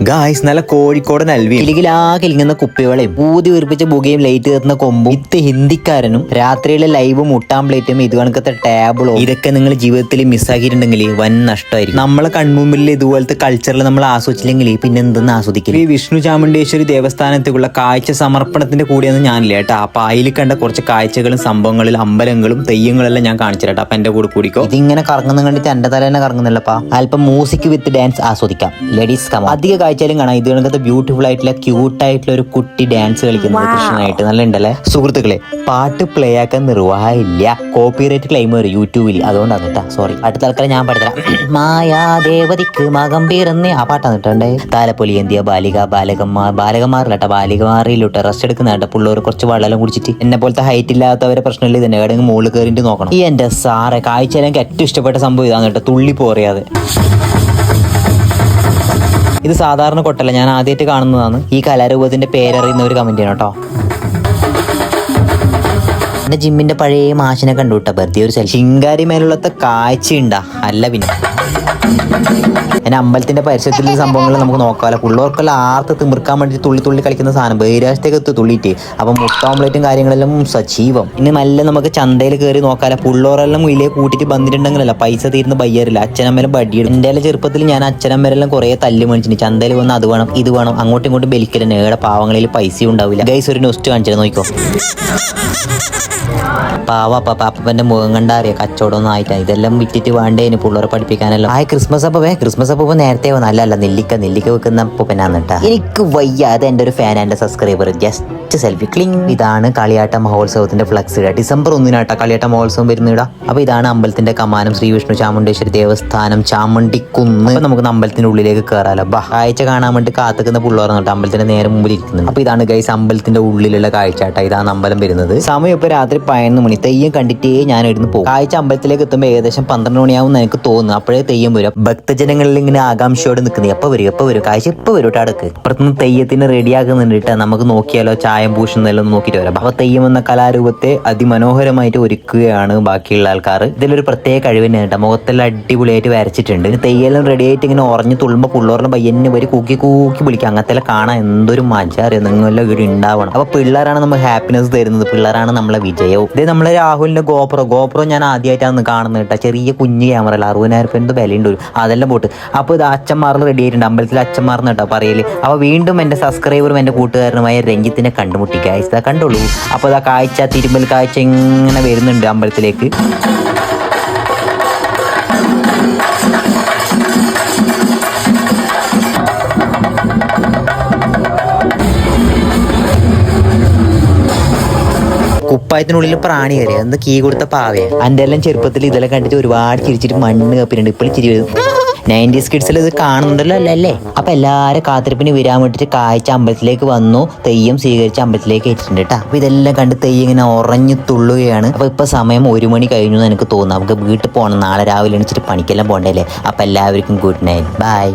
Guys നല്ല കോഴിക്കോടൻ അൽവി കിലുകിലാകിലിങ്ങുന്ന കുപ്പികളെയും ഊതി വീർപ്പിച്ച ബുകയും light കത്തുന്ന കൊമ്പും ഇത്ത് ഹിന്ദിക്കാരനും രാത്രിയിലെ ലൈവ് മുട്ടാൻ പ്ലേറ്റും ഇത് കണക്കത്തെ ടേബിളോ ഇതൊക്കെ നിങ്ങൾ ജീവിതത്തിൽ മിസ്സാക്കിയിട്ടുണ്ടെങ്കിൽ വൻ നഷ്ടമായിരിക്കും. നമ്മളെ കൺമുമ്പിൽ ഇതുപോലത്തെ കൾച്ചറിൽ നമ്മൾ ആസ്വദിച്ചില്ലെങ്കിൽ പിന്നെ എന്തെന്ന് ആസ്വദിക്കില്ല. ഈ വിഷ്ണു ചാമുണ്ടേശ്വരി ദേവസ്ഥാനത്തേക്കുള്ള കാഴ്ച സമർപ്പണത്തിന്റെ കൂടെയൊന്നും ഞാനില്ല കേട്ടോ. അപ്പൊ അതിൽ കണ്ട കുറച്ച് കാഴ്ചകളും സംഭവങ്ങളിൽ അമ്പലങ്ങളും തെയ്യങ്ങളെല്ലാം ഞാൻ കാണിച്ചു കേട്ടോ. അപ്പൊ എന്റെ കൂടെ കൂടിക്കോ. ഇതിങ്ങനെ കറങ്ങുന്ന കണ്ടിട്ട് എന്റെ തല തന്നെ കറങ്ങുന്നില്ലപ്പാ. അല്പം മ്യൂസിക് വിത്ത് ഡാൻസ് ആസ്വദിക്കാം. Ladies come. അധിക കാഴ്ചയിലും കാണാം ഇത് കണക്കത്തെ ബ്യൂട്ടിഫുൾ ആയിട്ടുള്ള ക്യൂട്ടായിട്ടുള്ള ഒരു കുട്ടി ഡാൻസ് കളിക്കുന്നത് കൃഷ്ണനായിട്ട് നല്ല ഉണ്ടല്ലേ സുഹൃത്തുക്കളെ. പാട്ട് പ്ലേ ആക്കാൻ നിർവാഹമില്ല, കോപ്പിറൈറ്റ് ക്ലെയിം വരും യൂട്യൂബിൽ, അതുകൊണ്ടാണ് കേട്ടാ. സോറി. അടുത്ത ആൾക്കാരെ ഞാൻ പഠിത്തരാം. മായാദേവതിക്ക് മകം പിറന്നേ ആ പാട്ടാണ് കേട്ടേ. താലപ്പൊലി എന്തിയ ബാലിക ബാലകന്മാരിലട്ട ബാലികമാറിയിലോട്ട് റെസ്റ്റ് എടുക്കുന്ന കേട്ടോ. പിള്ളേർ കുറച്ച് വെള്ളം കുടിച്ചിട്ട് എന്നെ പോലത്തെ ഹൈറ്റ് ഇല്ലാത്തവരെ പ്രശ്നമില്ല. ഇതിന്റെ കടങ്ങ് മുകളിൽ കയറിയിട്ട് നോക്കണം. ഈ എന്റെ സാറെ കാഴ്ചയിൽ എനിക്ക് ഏറ്റവും ഇഷ്ടപ്പെട്ട സംഭവം ഇതാണ് കേട്ടോ. തുള്ളി പോറിയാതെ. ഇത് സാധാരണ കൊട്ടല്ല, ഞാൻ ആദ്യമായിട്ട് കാണുന്നതാണ്. ഈ കലാരൂപത്തിന്റെ പേരറിയുന്ന ഒരു കമന്റ് ആണ് കേട്ടോ. എന്റെ ജിമ്മിന്റെ പഴയ മാഷിനെ കണ്ടു കേട്ടോ. വെറുതെ ഒരു ശിങ്കാരി മേലുള്ളത്തെ കാഴ്ചയുണ്ടാ അല്ല പിന്നെ. എന്നെ അമ്പലത്തിന്റെ പരിസരത്തിലെ സംഭവങ്ങൾ നമുക്ക് നോക്കാമല്ലോ. പിള്ളേർക്കെല്ലാം ആർത്ത് തിമിർക്കാൻ വേണ്ടി തുള്ളി തുള്ളി കളിക്കുന്ന സാധനം ബഹിരാഷ്ട്രത്തേക്ക് തുള്ളിയിട്ട്. അപ്പൊ മുട്ട ഓംപ്ലേറ്റും കാര്യങ്ങളെല്ലാം സജീവം. ഇനി നല്ല നമുക്ക് ചന്തയിൽ കയറി നോക്കാമല്ലോ. പിള്ളേരെല്ലാം മുയിലേ കൂട്ടിയിട്ട് ബന്ധിട്ടുണ്ടെങ്കിലല്ല പൈസ തീരുന്ന ബയ്യറില്ല. അച്ഛനമ്മേലും ബഡിയിടും. എൻ്റെ ചെറുപ്പത്തിൽ ഞാൻ അച്ഛനമ്മരെല്ലാം കുറെ തല്ല് മേടിച്ചിട്ട് ചന്തയിൽ വന്ന് അത് വേണം ഇത് വേണം അങ്ങോട്ടും ഇങ്ങോട്ടും ബലിക്കലെന്നെ. ഏടെ പാവങ്ങളിൽ പൈസ ഉണ്ടാവില്ല. ഗൈസ് ഒരു നെസ്റ്റ് കാണിച്ചത് നോക്കിക്കോ. പാപ്പന്റെ മുഖം കണ്ടാ അറിയാം കച്ചവടം ഒന്നും ആയിട്ടാ. ഇതെല്ലാം വിറ്റിട്ട് വേണ്ടേന് പിള്ളേരെ പഠിപ്പിക്കാനല്ലോ. ക്രിസ്മസ് അപ്പൊ നേരത്തെ വന്നു. അല്ല നെല്ലിക്ക വെക്കുന്ന അപ്പനാന്ന് കേട്ടാ. എനിക്ക് വയ്യ. അത് എന്റെ ഒരു ഫാൻ, എന്റെ സബ്സ്ക്രൈബർ. Just selfie cling. ഇതാണ് കളിയാട്ട മഹോത്സവത്തിന്റെ ഫ്ലക്സ് ഇടാ. ഡിസംബർ 1 കളിയാട്ട മഹോത്സവം വരുന്നിടാ. അപ്പൊ ഇതാണ് അമ്പലത്തിന്റെ കമാനം. ശ്രീ വിഷ്ണു ചാമുണ്ടേശ്വരി ദേവസ്ഥാനം ചാമുണ്ടിക്കുന്ന്. അപ്പൊ നമുക്ക് അമ്പലത്തിന്റെ ഉള്ളിലേക്ക് കയറാലോ. കാഴ്ച കാണാൻ വേണ്ടി കാത്തുക്കുന്ന പിള്ളേർന്ന് കേട്ടോ. അമ്പലത്തിന്റെ നേരെ മുമ്പിൽ ഇരിക്കുന്നത്. അപ്പൊ ഇതാണ് ഗൈസ് അമ്പലത്തിന്റെ ഉള്ളിലുള്ള കാഴ്ച കേട്ടാ. ഇതാണ് അമ്പലം വരുന്നത്. സമയം ഇപ്പൊ രാത്രി 11 മണി. തെയ്യം കണ്ടിട്ടേ ഞാൻ ഇവിടുന്ന് പോകും. കാഴ്ച അമ്പലത്തിലേക്ക് എത്തുമ്പോൾ ഏകദേശം 12 മണിയാവും എനിക്ക് തോന്നുന്നു. അപ്പോഴേ തെയ്യം വരും. ഭക്തജനങ്ങളിൽ ഇങ്ങനെ ആകാംക്ഷയോടെ നിൽക്കുന്നത് എപ്പോൾ വരും കാഴ്ച ഇപ്പൊ വരും കേട്ടോ. അടുക്ക് ഇപ്പുറത്തുനിന്ന് തെയ്യത്തിന് റെഡിയാക്കുന്നുണ്ട് കേട്ടോ. നമുക്ക് നോക്കിയാലോ ചായം പൂഷുന്നെല്ലാം നോക്കിയിട്ട് വരാം. അപ്പൊ തെയ്യം എന്ന കലാരൂപത്തെ അതിമനോഹരമായിട്ട് ഒരുക്കുകയാണ് ബാക്കിയുള്ള ആൾക്കാർ. ഇതിലൊരു പ്രത്യേക കഴിവ് തന്നെ കേട്ടോ. മുഖത്തെല്ലാം അടിപൊളിയായിട്ട് വരച്ചിട്ടുണ്ട്. തെയ്യെല്ലാം റെഡി ആയിട്ട് ഇങ്ങനെ ഉറഞ്ഞു തുള്ളുമ്പോൾ പിള്ളേറിന് പയ്യന്നെ വരി കൂക്കി വിളിക്കുക. അങ്ങനത്തെ കാണാൻ എന്തൊരു മജ അറിയാം. നിങ്ങളെല്ലാം ഇവിടെ ഉണ്ടാവണം. അപ്പൊ പിള്ളേരാണ് നമുക്ക് ഹാപ്പിനെസ് തരുന്നത്. പിള്ളേരാണ് നമ്മളെ വിജയവും. ഇത് നമ്മളെ രാഹുലിന്റെ ഗോപ്രോ ഞാൻ ആദ്യമായിട്ടാണ് കാണുന്നത് കേട്ടോ. ചെറിയ കുഞ്ഞ് ക്യാമറ 60,000 രൂപ വിലയുണ്ട്. അതെല്ലാം പോട്ട്. അപ്പോൾ ഇത് അച്ഛന്മാരിൽ റെഡി ആയിട്ടുണ്ട്. അമ്പലത്തിൽ അച്ഛന്മാർന്ന് കേട്ടോ പറയല്. അപ്പോൾ വീണ്ടും എൻ്റെ സബ്സ്ക്രൈബറും എൻ്റെ കൂട്ടുകാരനുമായ രഞ്ജിത്തിനെ കണ്ടുമുട്ടി കാഴ്ച കണ്ടോളൂ. അപ്പോൾ ഇതാ കാഴ്ച തിരുമ്പൽ കാഴ്ച ഇങ്ങനെ വരുന്നുണ്ട് അമ്പലത്തിലേക്ക്. കുപ്പായത്തിനുള്ളിൽ പ്രാണി കയറി. അന്ന് കീ കൊടുത്ത പാവയെ. എൻ്റെ എല്ലാം ചെറുപ്പത്തിൽ ഇതെല്ലാം കണ്ടിട്ട് ഒരുപാട് ചിരിച്ചിട്ട് മണ്ണ് കപ്പിട്ടുണ്ട്. ഇപ്പോൾ ചിരി വരും. 90s കിഡ്സിൽ ഇത് കാണുന്നുണ്ടല്ലോ അല്ലേ. അപ്പൊ എല്ലാവരും കാത്തിരിപ്പിന് വരാൻ വേണ്ടിയിട്ട് കാഴ്ച അമ്പലത്തിലേക്ക് വന്നു. തെയ്യം സ്വീകരിച്ച് അമ്പലത്തിലേക്ക് എത്തിയിട്ടുണ്ട് കേട്ടോ. അപ്പൊ ഇതെല്ലാം കണ്ട് തെയ്യം ഇങ്ങനെ ഉറഞ്ഞു തുള്ളുകയാണ്. അപ്പൊ ഇപ്പൊ സമയം 1 മണി കഴിഞ്ഞു എന്ന് എനിക്ക് തോന്നുന്നു. നമുക്ക് വീട്ടിൽ പോകണം. നാളെ രാവിലെ എണീച്ചിട്ട് പണിക്കെല്ലാം പോകണ്ടല്ലേ. അപ്പൊ എല്ലാവർക്കും ഗുഡ് നൈറ്റ്, ബൈ.